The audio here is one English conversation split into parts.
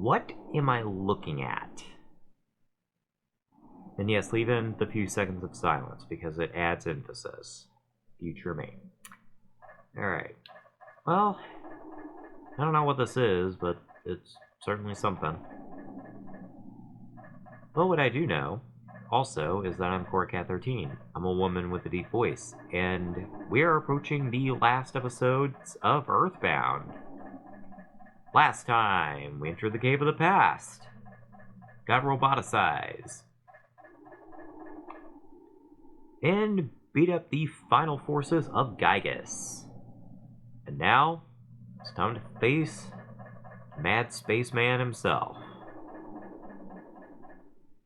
what am I looking at? And yes, leave in the few seconds of silence because it adds emphasis. Future me. Alright. Well, I don't know what this is, but it's certainly something. But what I do know, also, is that I'm Cat13. I'm a woman with a deep voice, and we are approaching the last episodes of EarthBound. Last time, we entered the Cave of the Past. Got roboticized. And beat up the final forces of Giygas. And now, it's time to face Mad Spaceman himself.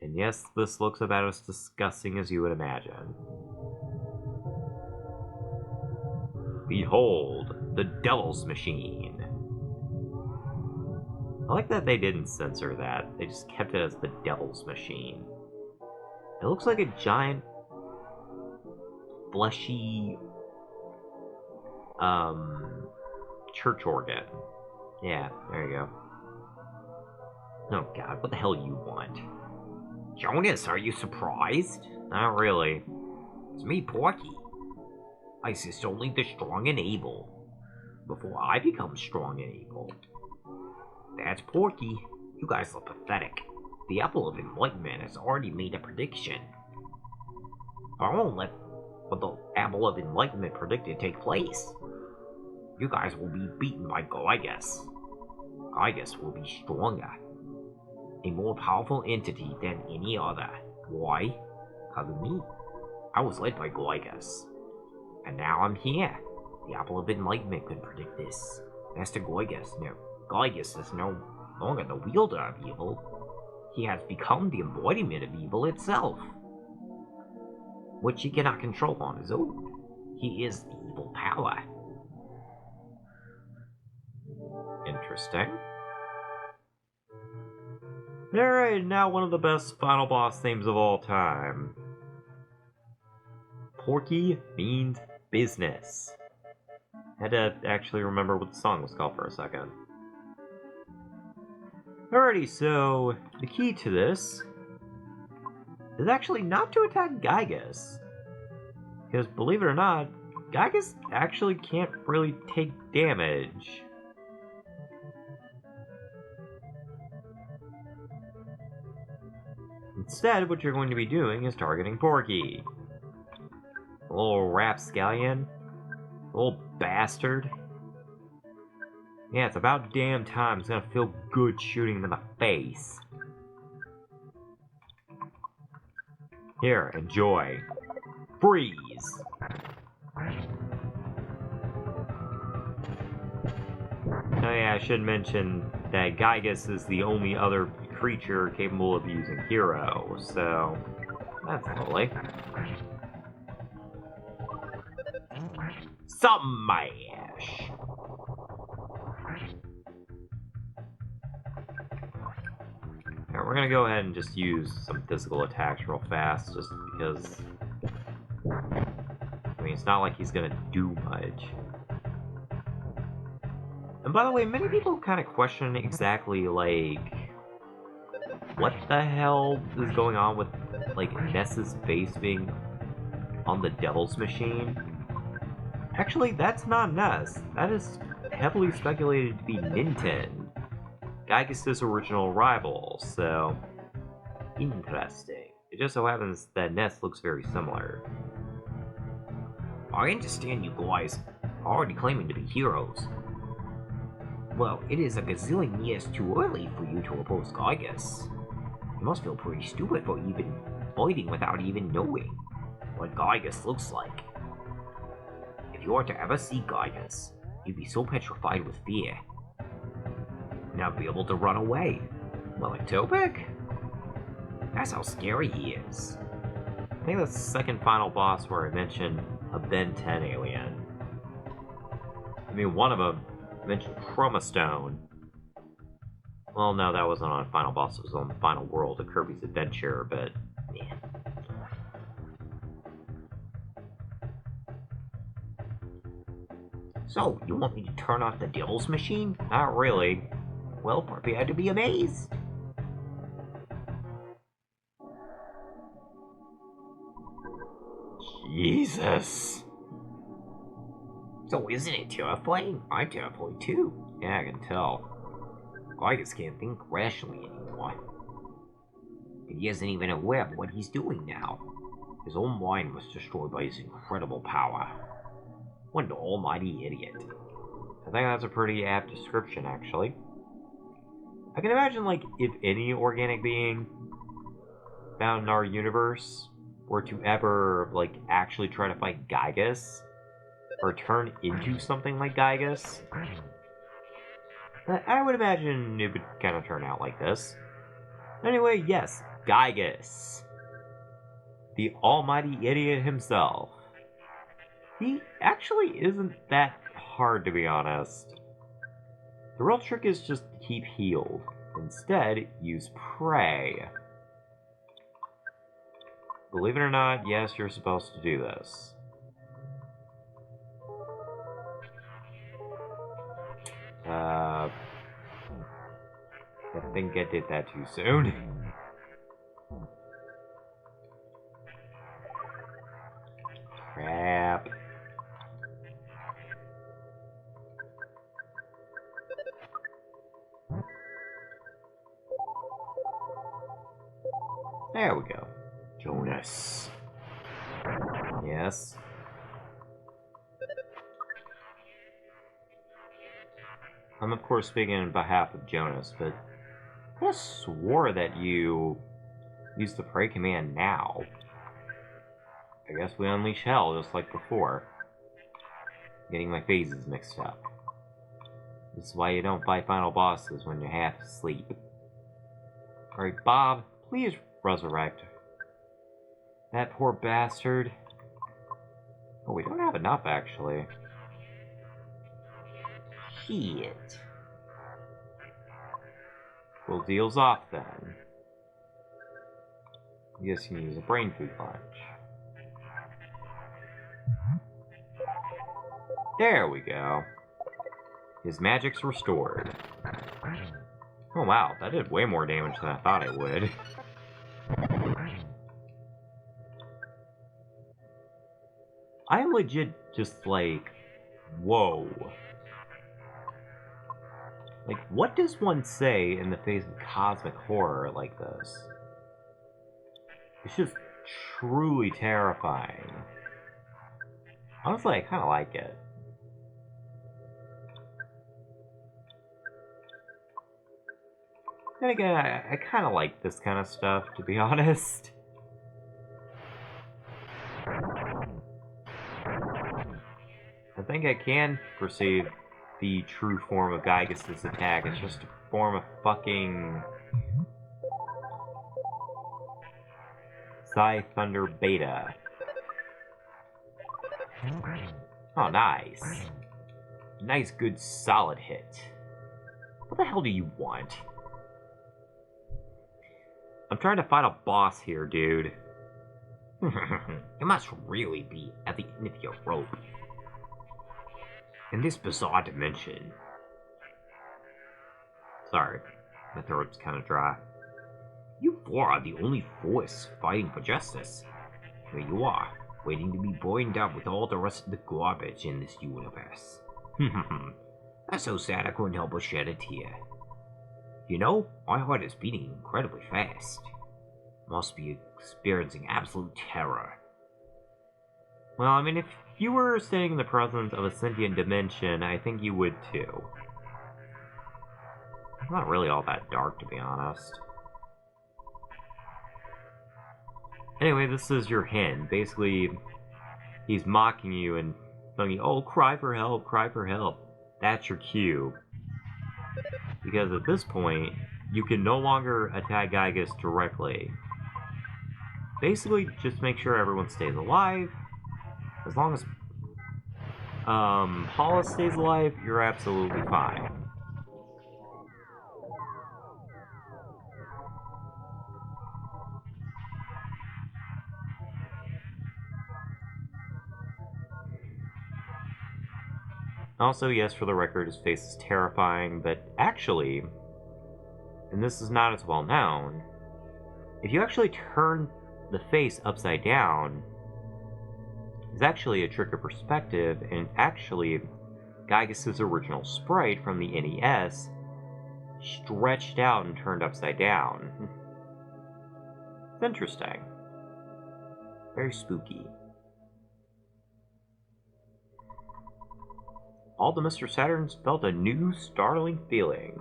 And yes, this looks about as disgusting as you would imagine. Behold, the Devil's Machine. I like that they didn't censor that. They just kept it as the Devil's Machine. It looks like a giant, fleshy, church organ. Yeah, there you go. Oh god, what the hell you want? Jonas, are you surprised? Not really. It's me, Porky. I assist only the strong and able. Before I become strong and able. That's Porky. You guys look pathetic. The Apple of Enlightenment has already made a prediction. I won't let what the Apple of Enlightenment predicted take place. You guys will be beaten by Giygas. Giygas will be stronger. A more powerful entity than any other. Why? Because of me. I was led by Giygas. And now I'm here. The Apple of Enlightenment could predict this. Master Giygas, no. Giygas is no longer the wielder of evil. He has become the embodiment of evil itself. Which he cannot control on his own. He is the evil power. Interesting. Alright, now one of the best final boss themes of all time. Porky means business. Had to actually remember what the song was called for a second. Alrighty, so the key to this is actually not to attack Giygas. Because believe it or not, Giygas actually can't really take damage. Instead, what you're going to be doing is targeting Porky. A little rapscallion. A little bastard. Yeah, it's about damn time. It's gonna feel good shooting him in the face. Here, enjoy. Freeze! Oh yeah, I should mention that Giygas is the only other creature capable of using Hero, so that's lovely. Smash! Alright, we're gonna go ahead and just use some physical attacks real fast, just because, I mean, it's not like he's gonna do much. And by the way, many people kind of question exactly, like, what the hell is going on with, like, Ness's face being on the Devil's Machine? Actually, that's not Ness. That is heavily speculated to be Ninten, Giygas' original rival, so interesting. It just so happens that Ness looks very similar. I understand you guys are already claiming to be heroes. Well, it is a gazillion years too early for you to oppose Giygas. You must feel pretty stupid for even fighting without even knowing what Giygas looks like. If you were to ever see Giygas, you'd be so petrified with fear. Not be able to run away. Well, like Topek? That's how scary he is. I think that's the second final boss where I mentioned a Ben 10 alien. I mean, one of them mentioned Chroma Stone. Well, no, that wasn't on Final Boss, it was on the Final World of Kirby's Adventure, but yeah. So, you want me to turn off the Devil's Machine? Not really. Well, prepare to be amazed. Jesus. So isn't it terrifying? I'm terrified too. Yeah, I can tell. Giygas can't think rationally anymore. And he isn't even aware of what he's doing now. His own mind was destroyed by his incredible power. What an almighty idiot. I think that's a pretty apt description, actually. I can imagine, like, if any organic being found in our universe were to ever, like, actually try to fight Giygas, or turn into something like Giygas, I would imagine it would kind of turn out like this. Anyway, yes, Giygas. The almighty idiot himself. He actually isn't that hard, to be honest. The real trick is just keep healed. Instead, use prey. Believe it or not, yes, you're supposed to do this. I think I did that too soon. Crap. There we go. Jonas. Yes. I'm of course speaking on behalf of Jonas, but I could have swore that you used the pray command now. I guess we unleash hell just like before. Getting my phases mixed up. This is why you don't fight final bosses when you're half asleep. Alright, Bob, please resurrect that poor bastard. Oh, we don't have enough, actually. Shit. Well, deal's off, then. I guess you can use a brain food punch. There we go. His magic's restored. Oh wow, that did way more damage than I thought it would. I am legit just like, whoa. Like, what does one say in the face of cosmic horror like this? It's just truly terrifying. Honestly, I kind of like it. Then again, I kind of like this kind of stuff, to be honest. I think I can perceive the true form of Giygas' attack. It's just a form of fucking Psy Thunder Beta. Oh, nice. Nice, good, solid hit. What the hell do you want? I'm trying to fight a boss here, dude. You must really be at the end of your rope. In this bizarre dimension. Sorry, my throat's kind of dry. You four are the only force fighting for justice. Here you are, waiting to be burned up with all the rest of the garbage in this universe. That's so sad I couldn't help but shed a tear. You know, my heart is beating incredibly fast. Must be experiencing absolute terror. Well, I mean, if you were standing in the presence of a sentient dimension, I think you would too. It's not really all that dark, to be honest. Anyway, this is your hint. Basically, he's mocking you and telling you, oh, cry for help, cry for help. That's your cue. Because at this point, you can no longer attack Giygas directly. Basically, just make sure everyone stays alive. As long as Hollis stays alive, you're absolutely fine. Also, yes, for the record, his face is terrifying, but actually, and this is not as well known, if you actually turn the face upside down, it's actually a trick of perspective, and actually Giygas' original sprite from the NES stretched out and turned upside down. It's interesting. Very spooky. All the Mr. Saturns felt a new, startling feeling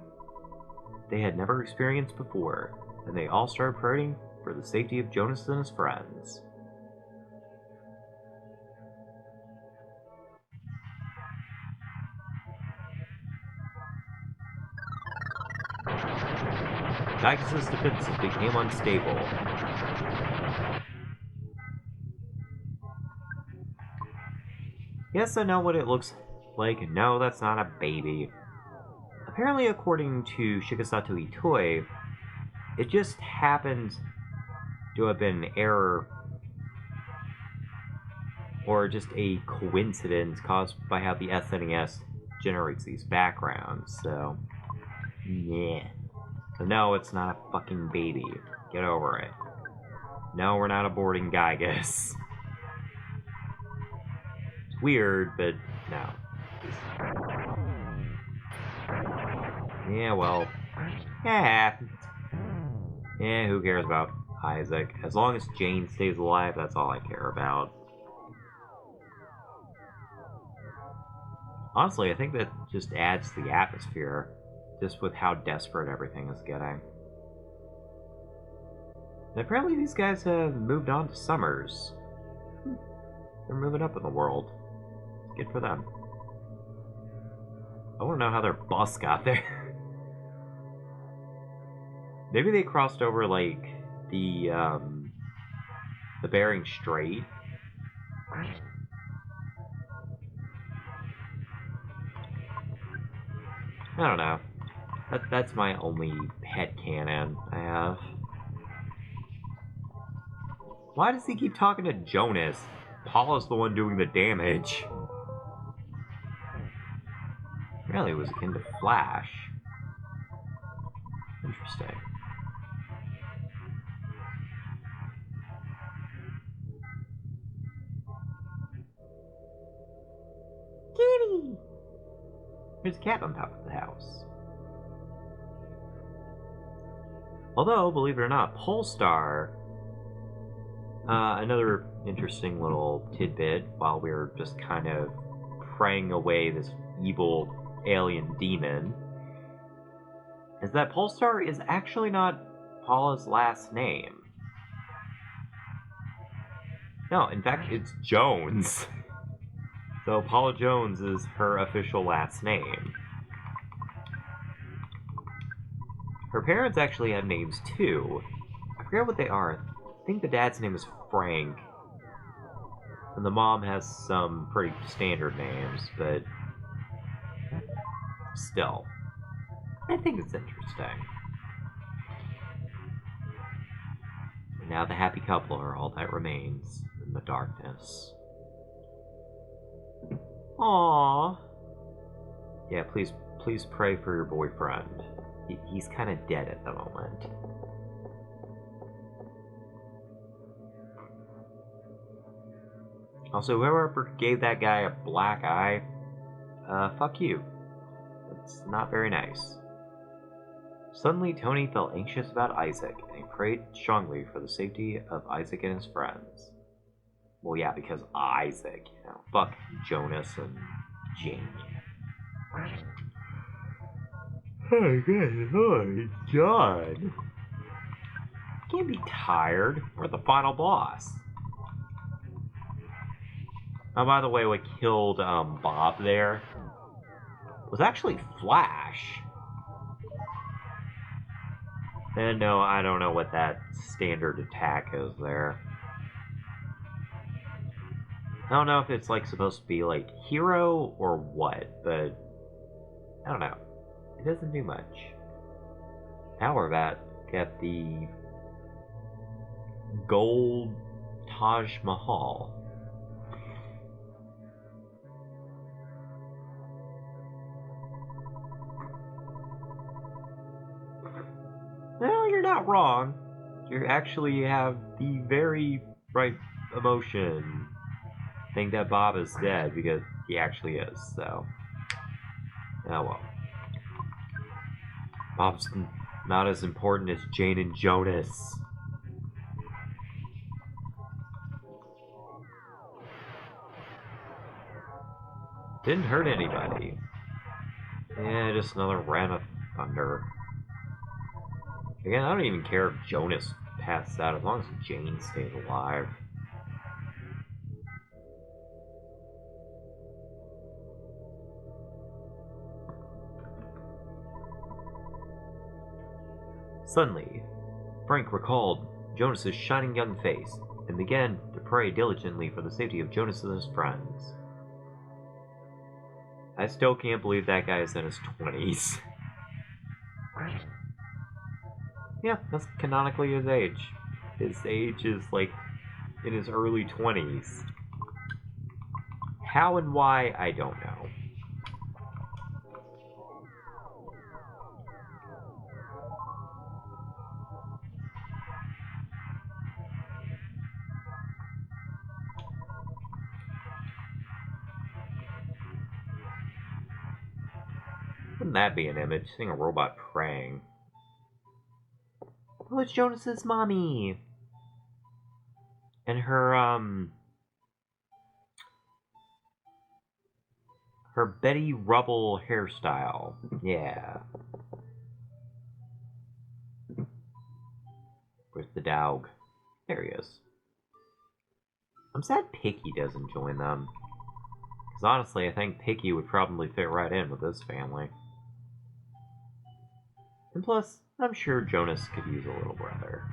they had never experienced before, and they all started praying for the safety of Jonas and his friends. Giygas' defenses became unstable. Yes, I know what it looks like. No, that's not a baby. Apparently, according to Shigesato Itoi, it just happens to have been an error or just a coincidence caused by how the SNES generates these backgrounds, so yeah. So no, it's not a fucking baby. Get over it. No, we're not aborting Giygas. It's weird, but no. Yeah, well. Yeah. Yeah, who cares about Isaac? As long as Jane stays alive, that's all I care about. Honestly, I think that just adds to the atmosphere, just with how desperate everything is getting. And apparently these guys have moved on to Summers. They're moving up in the world. Good for them. I want to know how their bus got there. Maybe they crossed over, like, the Bering Strait. I don't know. That's my only headcanon I have. Why does he keep talking to Jonas? Paula's the one doing the damage. Really, it was akin to Flash. Interesting. Kitty! There's a cat on top of the house. Although, believe it or not, Polestar, another interesting little tidbit while we were just kind of praying away this evil alien demon, is that Polestar is actually not Paula's last name. No, in fact, it's Jones. So Paula Jones is her official last name. Her parents actually have names too. I forget what they are. I think the dad's name is Frank. And the mom has some pretty standard names, but still. I think it's interesting. And now the happy couple are all that remains in the darkness. Aww. Yeah, please pray for your boyfriend. He's kind of dead at the moment. Also, whoever gave that guy a black eye, fuck you. That's not very nice. Suddenly, Tony felt anxious about Isaac, and he prayed strongly for the safety of Isaac and his friends. Well, yeah, because Isaac, you know, fuck Jonas and Jane. Oh, good Lord, John. Can't be tired. We're the final boss. Oh, by the way, what killed Bob there was actually Flash. And no, I don't know what that standard attack is there. I don't know if it's like supposed to be like hero or what, but I don't know. It doesn't do much. Now we're about to get the gold Taj Mahal. you're not wrong. You actually have the very right emotion. Think that Bob is dead because he actually is, so. Oh well. Bob's not as important as Jane and Jonas. Didn't hurt anybody. Yeah, just another ram of thunder. Again, I don't even care if Jonas passes out as long as Jane stays alive. Suddenly, Frank recalled Jonas's shining young face and began to pray diligently for the safety of Jonas and his friends. I still can't believe that guy is in his 20s. Yeah, that's canonically his age. His age is like in his early 20s. How and why, I don't know. Wouldn't that be an image? Seeing a robot praying. Oh, it's Jonas's mommy! And her Betty Rubble hairstyle. Yeah. Where's the dog? There he is. I'm sad Picky doesn't join them. Because honestly, I think Picky would probably fit right in with this family. And plus, I'm sure Jonas could use a little brother.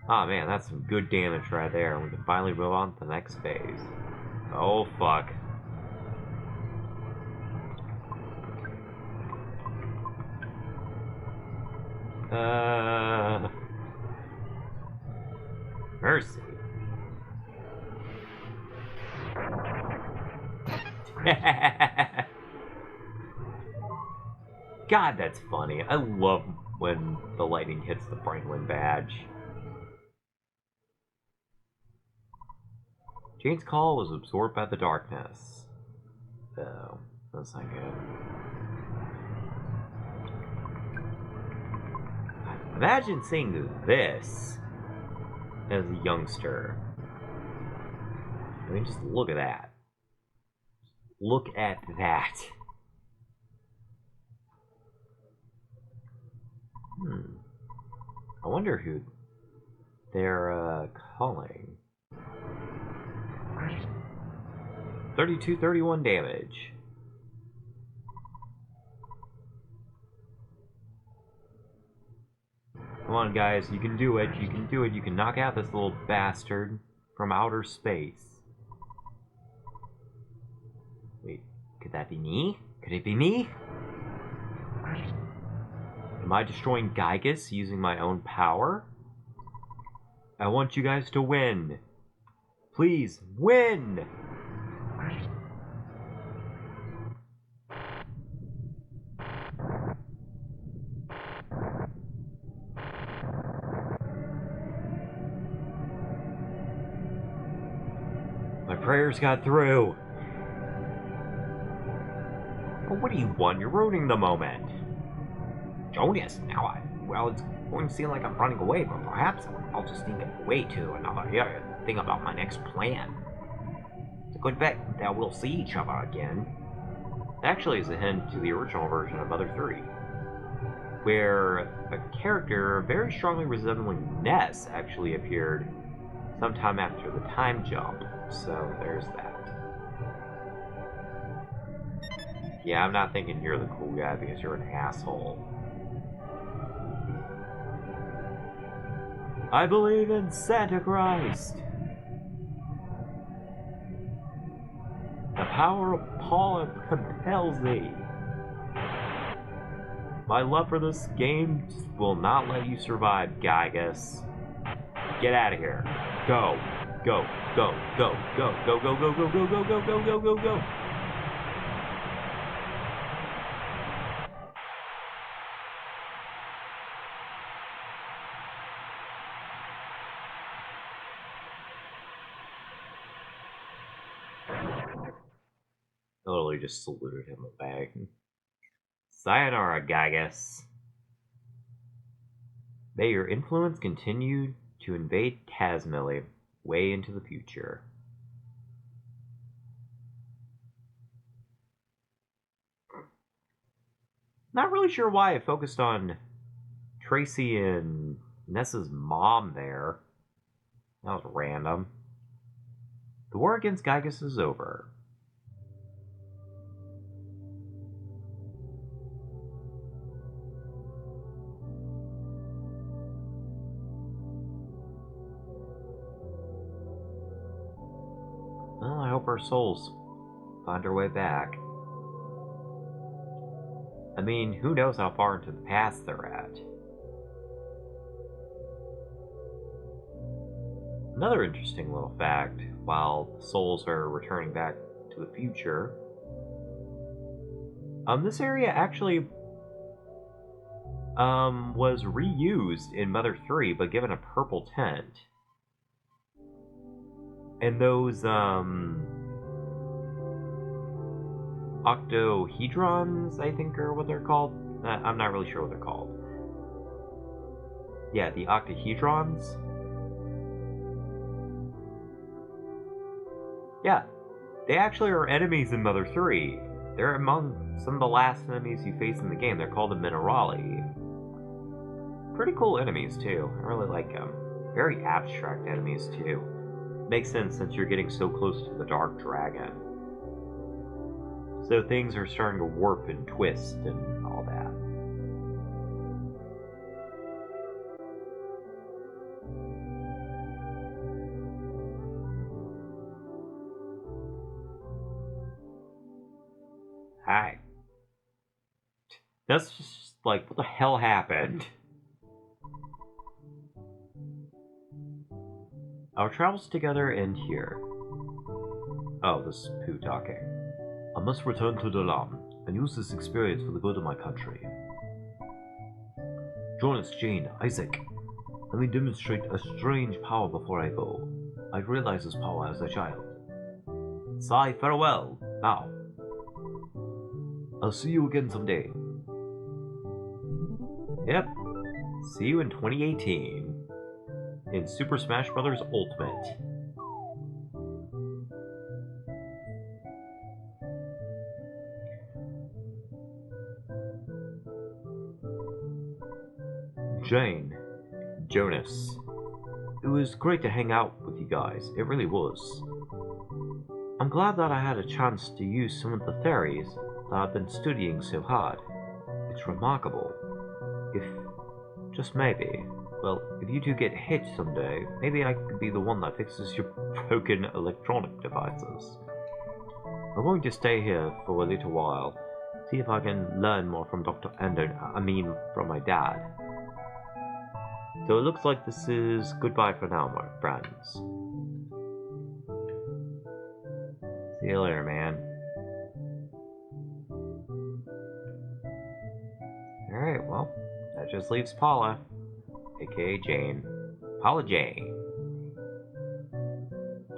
Oh man, that's some good damage right there. We can finally move on to the next phase. Oh fuck. Mercy. God, that's funny. I love when the lightning hits the Franklin badge. Jane's call was absorbed by the darkness. Oh, that's not good. Imagine seeing this as a youngster. I mean, just look at that. Look at that. I wonder who they're calling. 32-31 damage. Come on, guys, you can do it. You can do it. You can knock out this little bastard from outer space. Wait, could that be me? Could it be me? Am I destroying Giygas using my own power? I want you guys to win. Please, win! My prayers got through. But what do you want? You're ruining the moment. Jonas, well, it's going to seem like I'm running away, but perhaps I'll just think of a way to another area to think about my next plan. It's a good bet that we'll see each other again. Actually, is a hint to the original version of Mother 3, where a character very strongly resembling Ness actually appeared sometime after the time jump, so there's that. Yeah, I'm not thinking you're the cool guy because you're an asshole. I believe in Santa Christ. The power of Paul compels thee. My love for this game will not let you survive, Giygas. Get out of here. Go. Go. Go. Go. Go. Go. Go. Go. Go. Go. Go. Go. Go. Go. Go. Go. I literally just saluted him back. Sayonara, Giygas. May your influence continue to invade Tasmili way into the future. Not really sure why I focused on Tracy and Nessa's mom there. That was random. The war against Giygas is over. Well, I hope our souls find their way back. I mean, who knows how far into the past they're at. Another interesting little fact, while the souls are returning back to the future, this area actually was reused in Mother 3, but given a purple tint. And those octohedrons, I think are what they're called. I'm not really sure what they're called. Yeah, the octohedrons. Yeah, they actually are enemies in Mother 3. They're among some of the last enemies you face in the game. They're called the Minerali. Pretty cool enemies, too. I really like them. Very abstract enemies, too. Makes sense since you're getting so close to the Dark Dragon. So things are starting to warp and twist and all that. Hi. That's just like, what the hell happened? Our travels together end here. Oh, this is Pooh talking. I must return to the land and use this experience for the good of my country. Jonas, Jane, Isaac, let me demonstrate a strange power before I go. I realized this power as a child. Sigh farewell, now. I'll see you again someday. Yep. See you in 2018. In Super Smash Bros. Ultimate. Jane. Jonas. It was great to hang out with you guys. It really was. I'm glad that I had a chance to use some of the theories that I've been studying so hard. It's remarkable. If, just maybe, well, if you two get hitched someday, maybe I could be the one that fixes your broken electronic devices. I'm going to stay here for a little while, see if I can learn more from from my dad. So it looks like this is goodbye for now, my friends. See you later, man. Alright, well, that just leaves Paula, aka Jane. Paula Jane.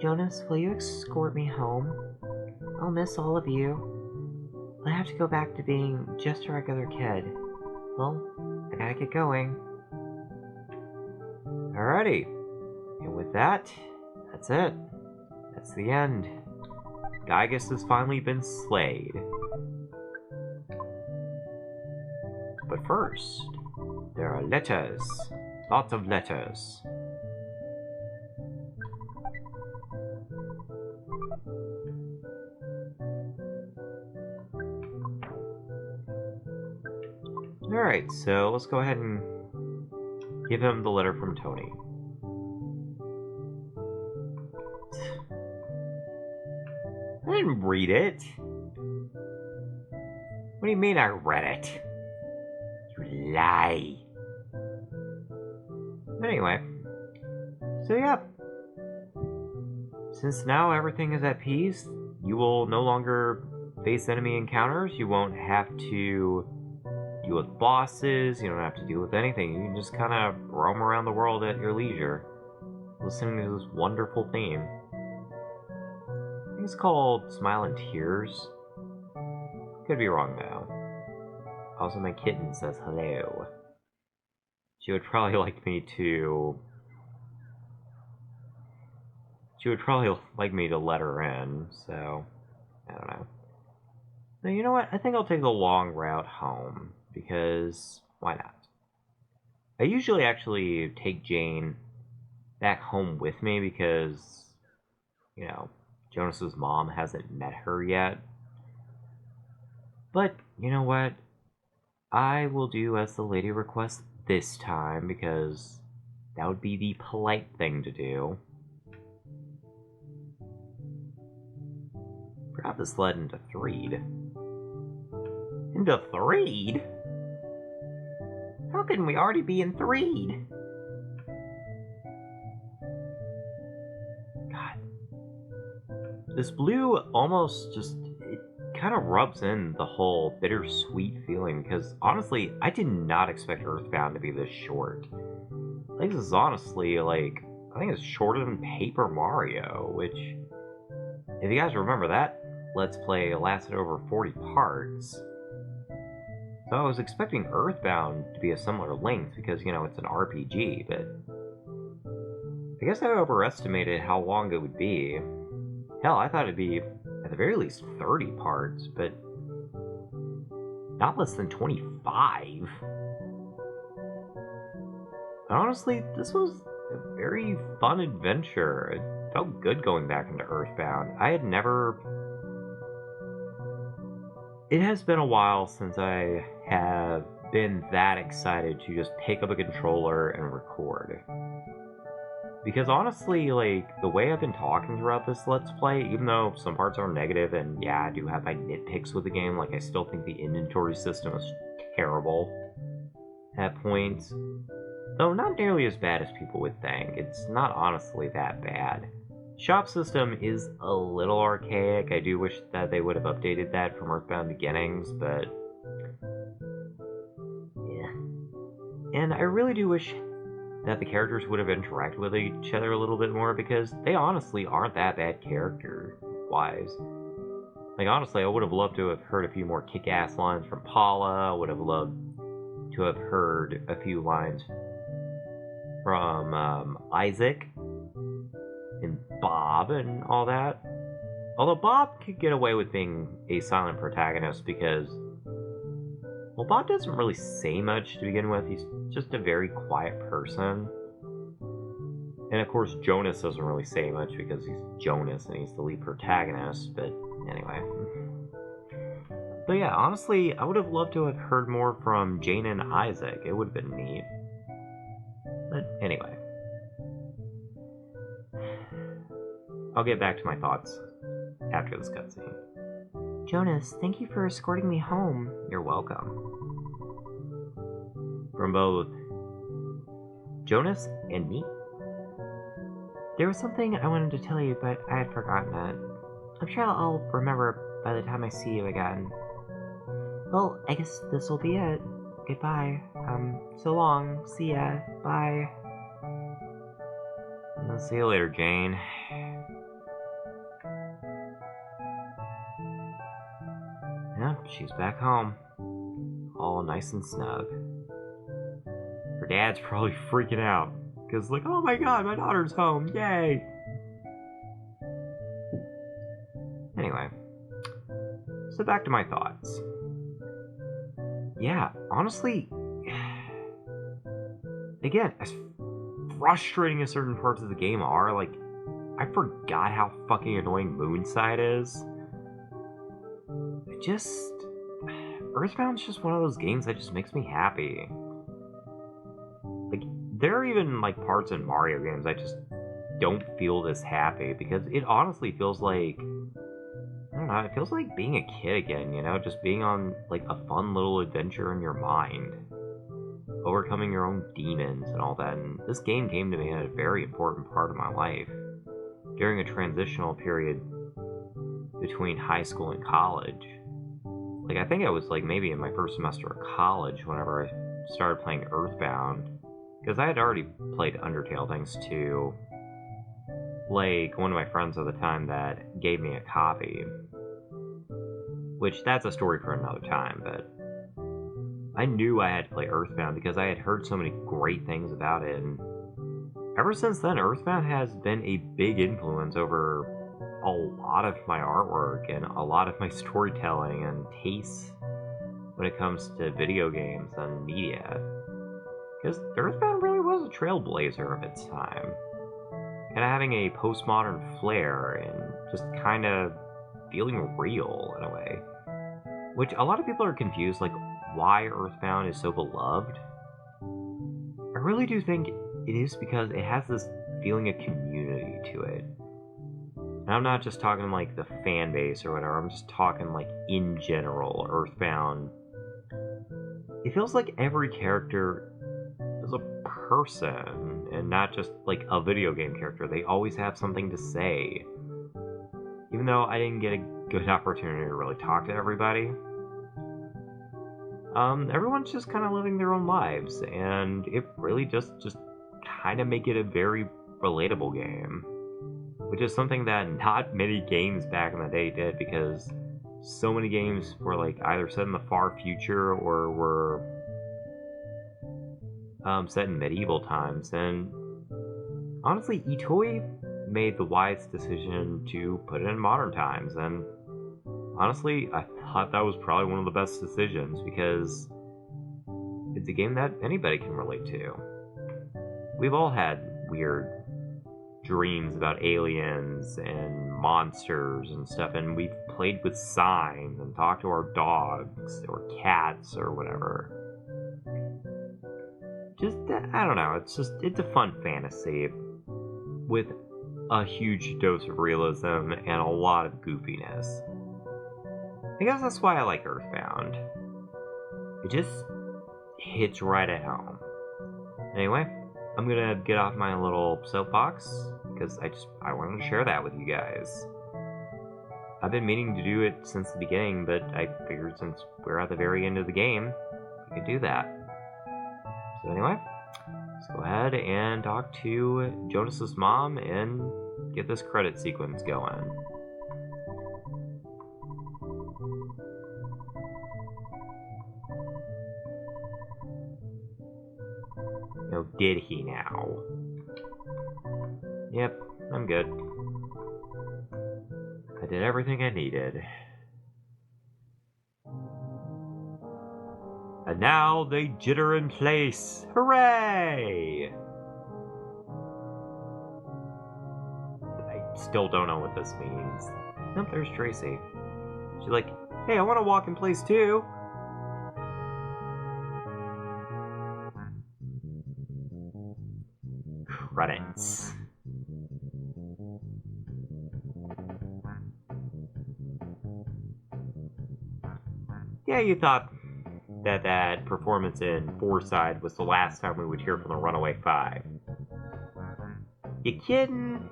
Jonas, will you escort me home? I'll miss all of you. I have to go back to being just a regular kid. Well, I gotta get going. Alrighty. And with that, that's it. That's the end. Giygas has finally been slayed. But first, there are letters. Lots of letters. Alright, so let's go ahead and give him the letter from Tony. I didn't read it. What do you mean I read it? You lie. Anyway, so yeah. Since now everything is at peace, you will no longer face enemy encounters. You won't have to deal with bosses. You don't have to deal with anything. You can just kind of roam around the world at your leisure, listening to this wonderful theme. I think it's called Smile and Tears. Could be wrong, though. Also, my kitten says hello. She would probably like me to... She would probably like me to let her in, so... I don't know. Now, you know what? I think I'll take the long route home, because why not? I usually actually take Jane back home with me because, you know, Jonas's mom hasn't met her yet. But, you know what? I will do as the lady requests this time, because that would be the polite thing to do. Forgot this led into Threed. Into Threed? How can we already be in Threed? God. This blue almost just... It kind of rubs in the whole bittersweet feeling, because honestly, I did not expect EarthBound to be this short. I think this is honestly, like... I think it's shorter than Paper Mario, which... If you guys remember that, Let's Play lasted over 40 parts. So I was expecting EarthBound to be a similar length because, you know, it's an RPG, but... I guess I overestimated how long it would be. Hell, I thought it'd be, at the very least, 30 parts, but... not less than 25. But honestly, this was a very fun adventure. It felt good going back into EarthBound. I had never... It has been a while since I have been that excited to just pick up a controller and record. Because honestly, like, the way I've been talking throughout this Let's Play, even though some parts are negative, and yeah, I do have my nitpicks with the game, like, I still think the inventory system is terrible at points. Though not nearly as bad as people would think. It's not honestly that bad. Shop system is a little archaic. I do wish that they would have updated that from EarthBound Beginnings, but... yeah. And I really do wish that the characters would have interacted with each other a little bit more, because they honestly aren't that bad character-wise. Like, honestly, I would have loved to have heard a few more kick-ass lines from Paula. I would have loved to have heard a few lines from Isaac and Bob and all that. Although Bob could get away with being a silent protagonist because, well, Bob doesn't really say much to begin with. He's just a very quiet person. And of course, Jonas doesn't really say much because he's Jonas and he's the lead protagonist, but anyway. But yeah, honestly, I would have loved to have heard more from Jane and Isaac. It would have been neat. But anyway. I'll get back to my thoughts after this cutscene. Jonas, thank you for escorting me home. You're welcome. From both Jonas and me. There was something I wanted to tell you, but I had forgotten it. I'm sure I'll remember by the time I see you again. Well, I guess this will be it. Goodbye. So long. See ya. Bye. I'll see you later, Jane. Yeah, she's back home. All nice and snug. Her dad's probably freaking out. Because, like, oh my god, my daughter's home. Yay! Anyway. So back to my thoughts. Yeah, honestly, again, as frustrating as certain parts of the game are, like, I forgot how fucking annoying Moonside is. EarthBound's just one of those games that just makes me happy. Like, there are even, like, parts in Mario games I just don't feel this happy, because it honestly feels like, I don't know, it feels like being a kid again, you know? Just being on, like, a fun little adventure in your mind. Overcoming your own demons and all that, and this game came to me at a very important part of my life. During a transitional period between high school and college. Like, I think I was, like, maybe in my first semester of college whenever I started playing EarthBound. Because I had already played Undertale thanks to, like, one of my friends at the time that gave me a copy. which that's a story for another time, but I knew I had to play EarthBound because I had heard so many great things about it, and ever since then, EarthBound has been a big influence over a lot of my artwork and a lot of my storytelling and tastes when it comes to video games and media. Because EarthBound really was a trailblazer of its time. Kind of having a postmodern flair and just kind of feeling real in a way. Which a lot of people are confused, like, why EarthBound is so beloved. I really do think it is because it has this feeling of community to it. And I'm not just talking like the fan base or whatever, I'm just talking like in general, EarthBound. It feels like every character is a person and not just like a video game character. They always have something to say. Even though I didn't get a good opportunity to really talk to everybody, everyone's just kind of living their own lives, and it really just kind of make it a very relatable game, which is something that not many games back in the day did, because so many games were like either set in the far future or were set in medieval times. And honestly, Itoi made the wise decision to put it in modern times, and honestly, I thought that was probably one of the best decisions, because it's a game that anybody can relate to. We've all had weird dreams about aliens and monsters and stuff, and we've played with signs and talked to our dogs or cats or whatever. Just, I don't know, it's a fun fantasy with a huge dose of realism and a lot of goofiness. I guess that's why I like EarthBound. It just hits right at home. Anyway, I'm gonna get off my little soapbox because I wanted to share that with you guys. I've been meaning to do it since the beginning, but I figured since we're at the very end of the game, we could do that. So anyway, let's go ahead and talk to Jonas's mom and get this credit sequence going. No, did he now? Yep, I'm good. I did everything I needed. And now they jitter in place. Hooray! I still don't know what this means. Nope, there's Tracy. She's like, hey, I want to walk in place too. Credits. Yeah, you thought that performance in Foreside was the last time we would hear from the Runaway Five. You kidding?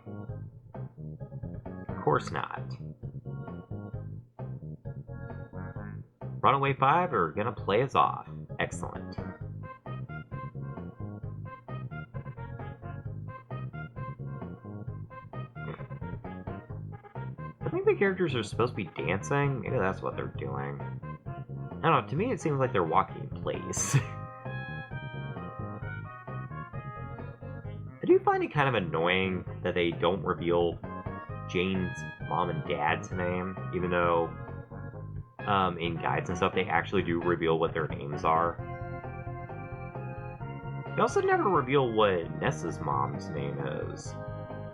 Of course not. Runaway Five are gonna play us off. Excellent. I think the characters are supposed to be dancing. Maybe that's what they're doing. I don't know, to me it seems like they're walking in place. I do find it kind of annoying that they don't reveal Jane's mom and dad's name, even though in guides and stuff they actually do reveal what their names are. They also never reveal what Ness's mom's name is,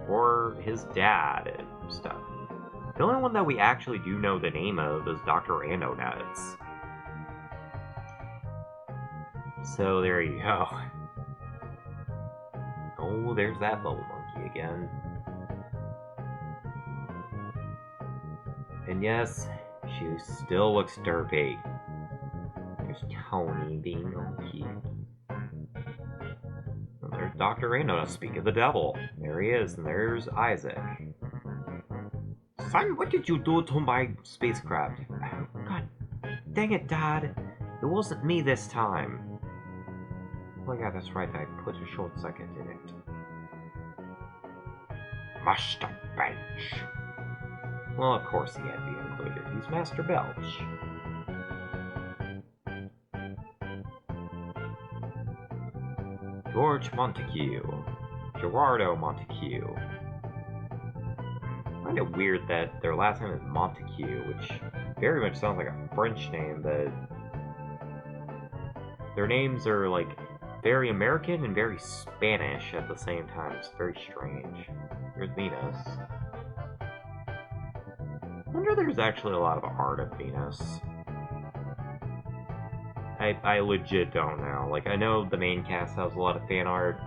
or his dad and stuff. The only one that we actually do know the name of is Dr. Andonuts. So there you go. Oh, there's that bubble monkey again. And yes, she still looks derpy. There's Tony being all cute. And there's Dr. Andonuts, speak of the devil. There he is, and there's Isaac. Son, what did you do to my spacecraft? God dang it, Dad. It wasn't me this time. Oh yeah, that's right, I put a short circuit in it. Master Bench. Well, of course he had to be included. He's Master Belch. George Montague. Gerardo Montague. I find it weird that their last name is Montague, which very much sounds like a French name, but their names are like very American and very Spanish at the same time. It's very strange. There's Venus. I wonder if there's actually a lot of art of Venus. I legit don't know. Like, I know the main cast has a lot of fan art.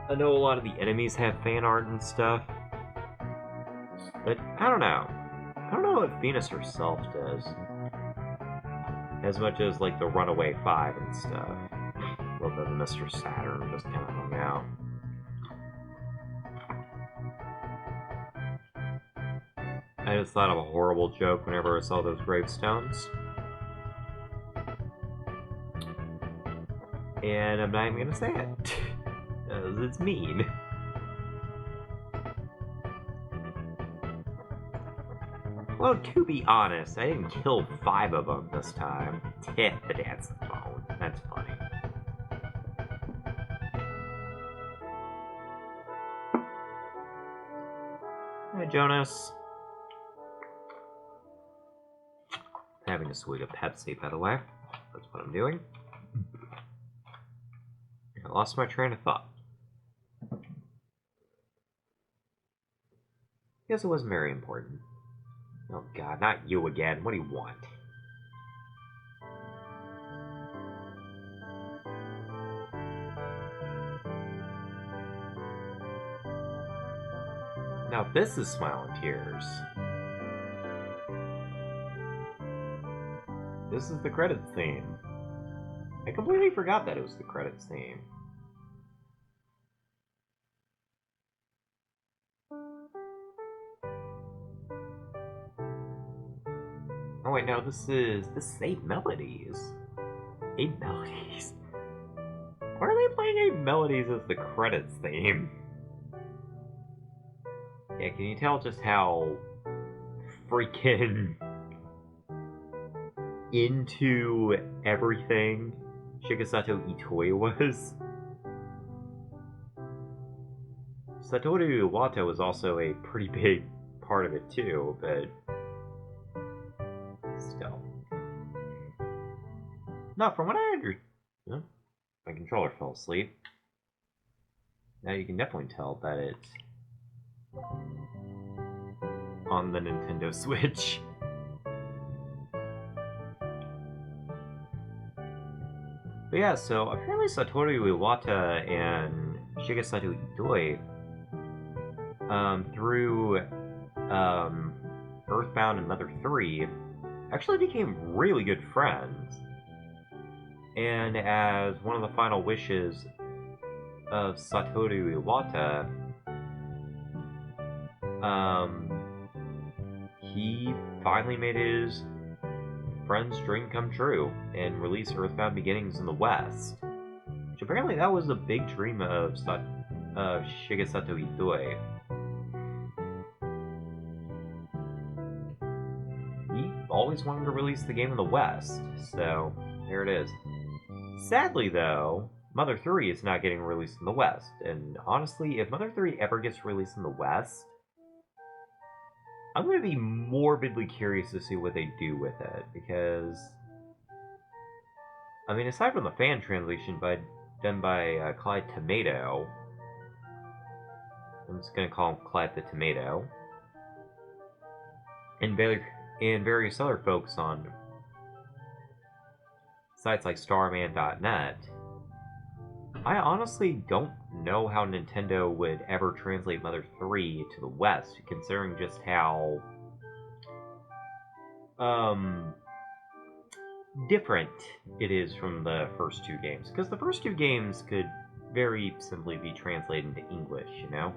I know a lot of the enemies have fan art and stuff. But, I don't know. I don't know if Venus herself does. As much as, like, the Runaway 5 and stuff. Well, the Mr. Saturn just kind of hung out. I just thought of a horrible joke whenever I saw those gravestones. And I'm not even gonna say it. Because it's mean. Well, to be honest, I didn't kill 5 of them this time. Tip the dancing phone. That's funny. Hi, Jonas. Having a swig of Pepsi, by the way. That's what I'm doing. I lost my train of thought. Guess it wasn't very important. Oh god, not you again. What do you want? Now this is Smile and Tears. This is the credits theme. I completely forgot that it was the credits theme. Oh wait, no, this is 8 melodies. 8 melodies. Why are they playing 8 melodies as the credits theme? Yeah, can you tell just how freaking into everything Shigesato Itoi was? Satoru Iwata was also a pretty big part of it too, but still. No, from what I understand, my controller fell asleep. Now you can definitely tell that it's on the Nintendo Switch. But yeah, so apparently Satoru Iwata and Shigesato Itoi, through EarthBound and Mother 3, actually became really good friends. And as one of the final wishes of Satoru Iwata, he finally made his friend's dream come true and released EarthBound Beginnings in the West. Which apparently that was a big dream of Shigesato Itoi. He always wanted to release the game in the West, so there it is. Sadly though, Mother 3 is not getting released in the West, and honestly, if Mother 3 ever gets released in the West, I'm going to be morbidly curious to see what they do with it, because, I mean, aside from the fan translation done by Clyde Tomato, I'm just going to call him Clyde the Tomato, and various other folks on sites like Starman.net, I honestly don't know how Nintendo would ever translate Mother 3 to the West, considering just how different it is from the first 2 games. Because the first 2 games could very simply be translated into English, you know?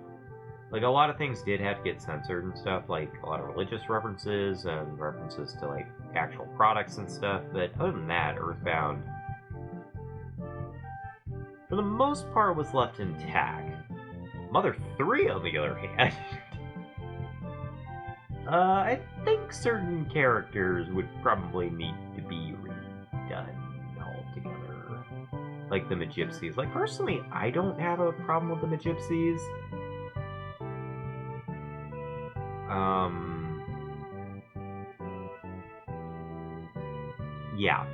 Like, a lot of things did have to get censored and stuff, like a lot of religious references and references to, like, actual products and stuff, but other than that, EarthBound, for the most part, was left intact. Mother 3, on the other hand, I think certain characters would probably need to be redone altogether. Like the Magypsies. Like, personally, I don't have a problem with the Magypsies. Yeah.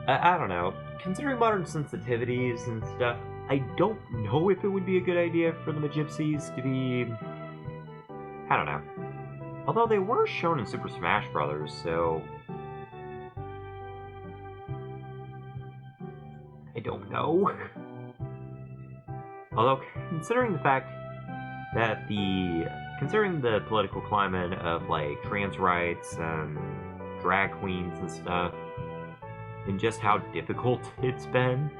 I don't know. Considering modern sensitivities and stuff, I don't know if it would be a good idea for the Magypsies to be... I don't know. Although they were shown in Super Smash Bros., so... I don't know. Although, considering the fact that considering the political climate of, like, trans rights and drag queens and stuff, and just how difficult it's been,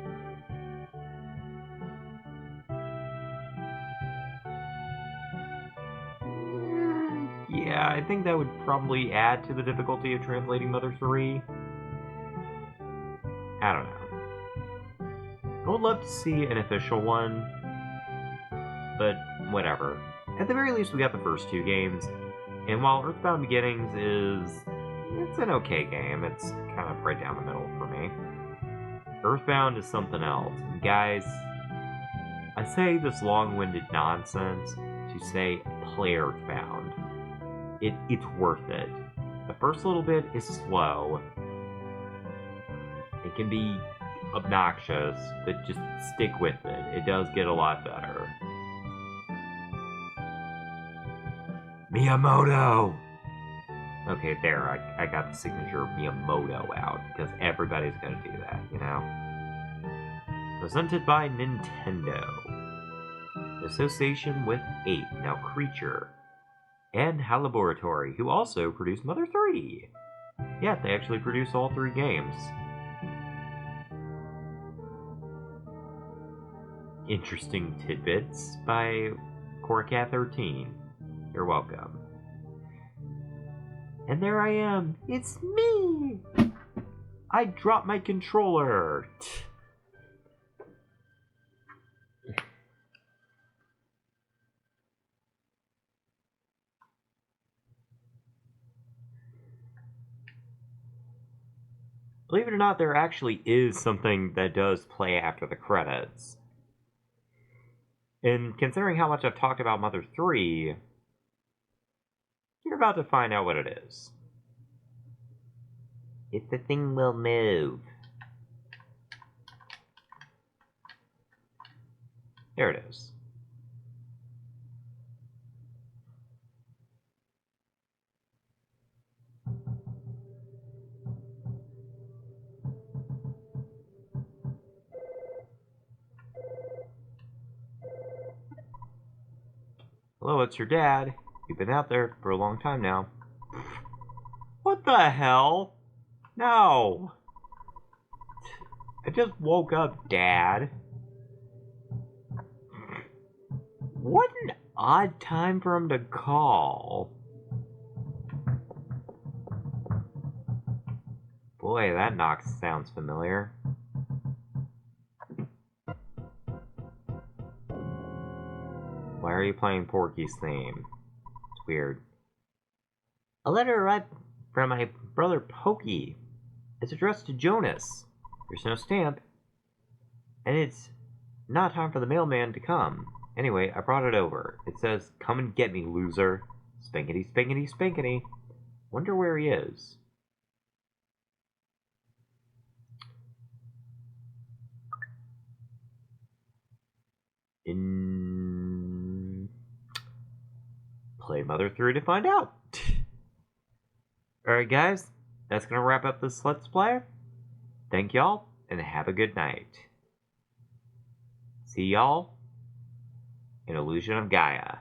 yeah, I think that would probably add to the difficulty of translating Mother 3. I don't know. I would love to see an official one, but whatever. At the very least, we got the first two games, and while EarthBound Beginnings it's an okay game, it's kind of right down the middle for me. EarthBound is something else. And guys, I say this long-winded nonsense to say play EarthBound. It's worth it. The first little bit is slow. It can be obnoxious, but just stick with it. It does get a lot better. Miyamoto! Okay, there, I got the signature of Miyamoto out, because everybody's gonna do that, you know? Presented by Nintendo. In association with Ape, now Creature, and Halaboratory, who also produced Mother 3. Yeah, they actually produced all three games. Interesting tidbits by Corcat13. You're welcome. And there I am. It's me! I dropped my controller. Believe it or not, there actually is something that does play after the credits. And considering how much I've talked about Mother 3, you're about to find out what it is. If the thing will move. There it is. Hello, it's your dad. You've been out there for a long time now. What the hell? No. I just woke up, Dad. What an odd time for him to call. Boy, that knock sounds familiar. Why are you playing Porky's theme? It's weird. A letter arrived from my brother Porky. It's addressed to Jonas. There's no stamp. And it's not time for the mailman to come. Anyway, I brought it over. It says, "Come and get me, loser." Spankety, spankety, spankety. Wonder where he is. Play Mother 3 to find out. Alright guys, that's gonna wrap up this Let's Play. Thank y'all, and have a good night. See y'all in Illusion of Gaia.